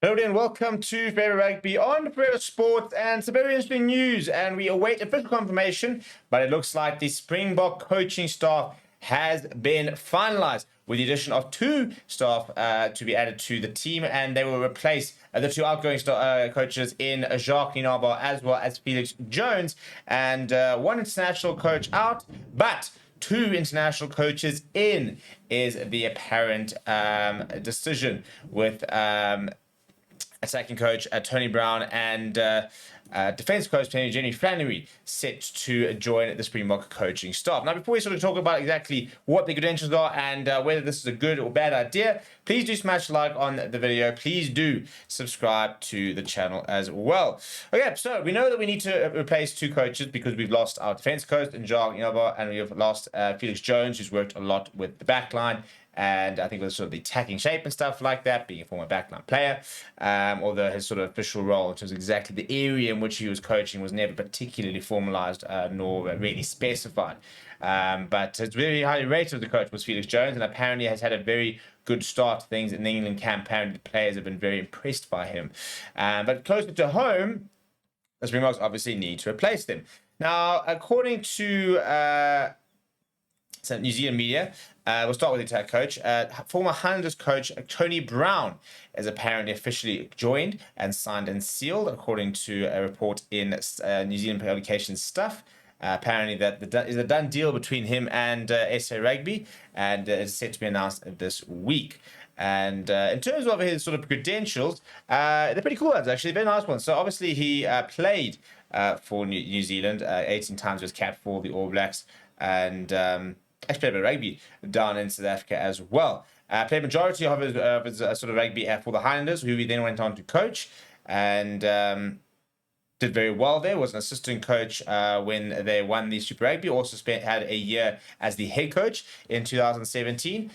Hello and welcome to Favorite Rugby on Favorite Sports, and some very interesting news, and we await official confirmation, but it looks like the Springbok coaching staff has been finalized with the addition of two staff to be added to the team, and they will replace the two outgoing coaches in Jacques Nienaber as well as Felix Jones, and one international coach out, but two international coaches in is the apparent decision with attacking coach Tony Brown and defense coach Jenny Flannery set to join the Springbok coaching staff. Now, before we sort of talk about exactly what the credentials are and whether this is a good or bad idea, please do smash like on the video. Please do subscribe to the channel as well. Okay, so we know that we need to replace two coaches because we've lost our defense coach in Jacques Nienaber, and we have lost Felix Jones, who's worked a lot with the backline. And I think with sort of the attacking shape and stuff like that, being a former backline player, although his sort of official role in terms of exactly the area in which he was coaching was never particularly formalized nor really specified. But it's very highly rated, the coach was Felix Jones, and apparently has had a very good start to things in the England camp. Apparently the players have been very impressed by him. But closer to home, the Springboks obviously need to replace them. Now, according to some New Zealand media, we'll start with the attack coach. Former Highlanders coach Tony Brown is apparently officially joined and signed and sealed, according to a report in New Zealand publication Stuff. Apparently that is a done deal between him and SA Rugby, and it's set to be announced this week. And in terms of his sort of credentials, they're pretty cool ones, actually, very nice ones. So obviously he played for New Zealand, 18 times was capped for the All Blacks, and actually played a bit of rugby down in South Africa as well. Played majority of his sort of rugby for the Highlanders, who he then went on to coach, and did very well there. Was an assistant coach when they won the Super Rugby. Also had a year as the head coach in 2017.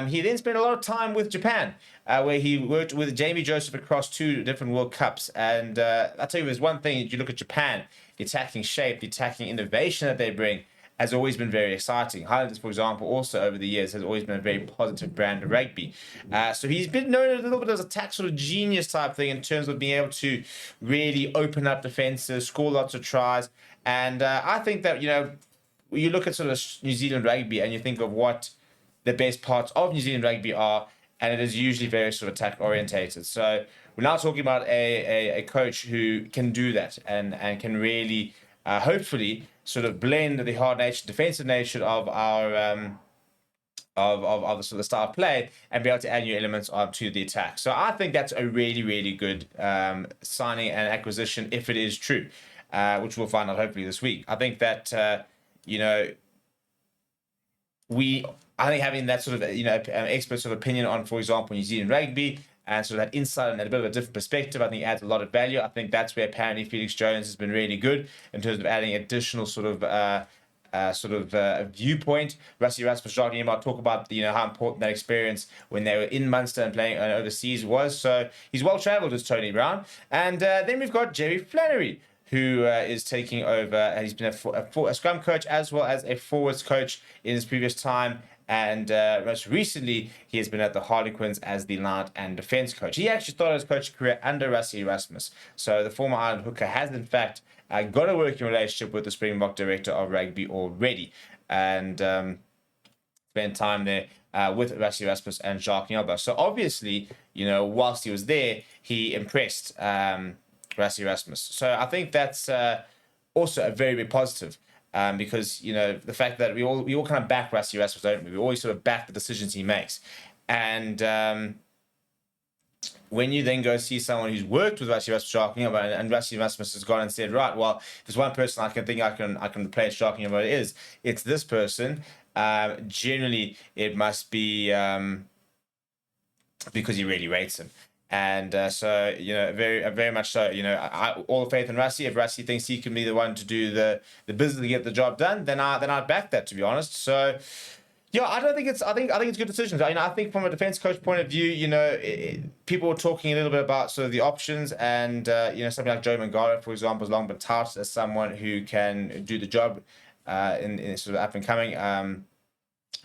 He then spent a lot of time with Japan, where he worked with Jamie Joseph across two different World Cups. And I'll tell you, there's one thing, if you look at Japan, the attacking shape, the attacking innovation that they bring, has always been very exciting. Highlanders, for example, also over the years has always been a very positive brand of rugby. So he's been known a little bit as a attack sort of genius type thing in terms of being able to really open up defenses, score lots of tries. And I think that, when you look at sort of New Zealand rugby and you think of what the best parts of New Zealand rugby are, and it is usually very sort of attack orientated. So we're now talking about a coach who can do that and can really hopefully sort of blend the hard nature, defensive nature of our of the sort of style of play, and be able to add new elements to the attack. So I think that's a really, really good signing and acquisition if it is true, which we'll find out hopefully this week. I think that I think having that sort of an expert sort of opinion on, for example, New Zealand rugby, and sort of that insight and a bit of a different perspective, I think adds a lot of value. I think that's where apparently Felix Jones has been really good in terms of adding additional sort of viewpoint. Rusty Rasmus, Jacques Nienaber talk about how important that experience when they were in Munster and playing overseas was. So he's well travelled as Tony Brown, and then we've got Jerry Flannery, who is taking over, and he's been a scrum coach as well as a forwards coach in his previous time. And most recently, he has been at the Harlequins as the line and defense coach. He actually started his coaching career under Rusty Erasmus. So the former Ireland hooker has, in fact, got a working relationship with the Springbok director of rugby already, and spent time there with Rusty Erasmus and Jacques Nienaber. So obviously, whilst he was there, he impressed Rusty Erasmus. So I think that's also a very, very positive. Because the fact that we all kind of back Rusty Erasmus, don't we? We always sort of back the decisions he makes, and when you then go see someone who's worked with Rusty Erasmus, Jacques Nienaber, and Rusty Erasmus has gone and said, right, well, there's one person I can replace Jacques Nienaber, it's this person. Generally, it must be because he really rates him. And so, very much so, all the faith in Rusty. If Rusty thinks he can be the one to do the business to get the job done, then I'd back that, to be honest. So, yeah, I think it's good decisions. I think from a defense coach point of view, people were talking a little bit about sort of the options, and something like Joe Mangala, for example, has long been touted as someone who can do the job in sort of up and coming.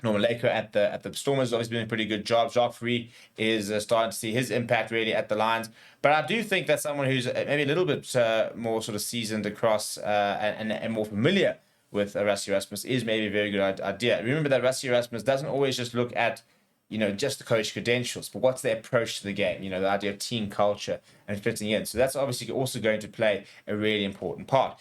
Norman Laker at the Stormers has always been a pretty good job. Joffrey is starting to see his impact really at the Lions. But I do think that someone who's maybe a little bit more sort of seasoned across and more familiar with Rassie Erasmus is maybe a very good idea. Remember that Rassie Erasmus doesn't always just look at just the coach credentials, but what's their approach to the game, the idea of team culture and fitting in. So that's obviously also going to play a really important part.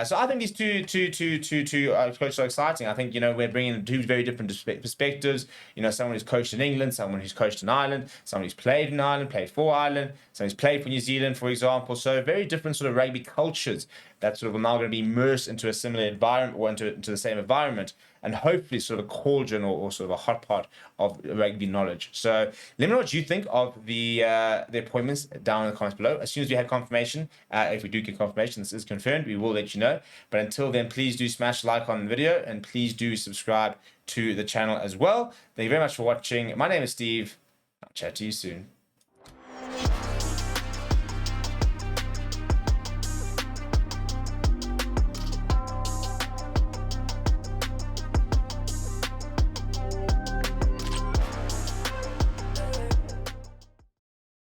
So I think these two coaches are exciting. I think, we're bringing two very different perspectives. Someone who's coached in England, someone who's coached in Ireland, someone who's played in Ireland, played for Ireland, someone who's played for New Zealand, for example. So very different sort of rugby cultures that sort of are now going to be immersed into a similar environment or into the same environment, and hopefully sort of a cauldron or sort of a hot pot of rugby knowledge. So let me know what you think of the appointments down in the comments below. As soon as we have confirmation, if we do get confirmation, this is confirmed, we will let you know. But until then, please do smash like on the video and please do subscribe to the channel as well. Thank you very much for watching. My name is Steve. I'll chat to you soon.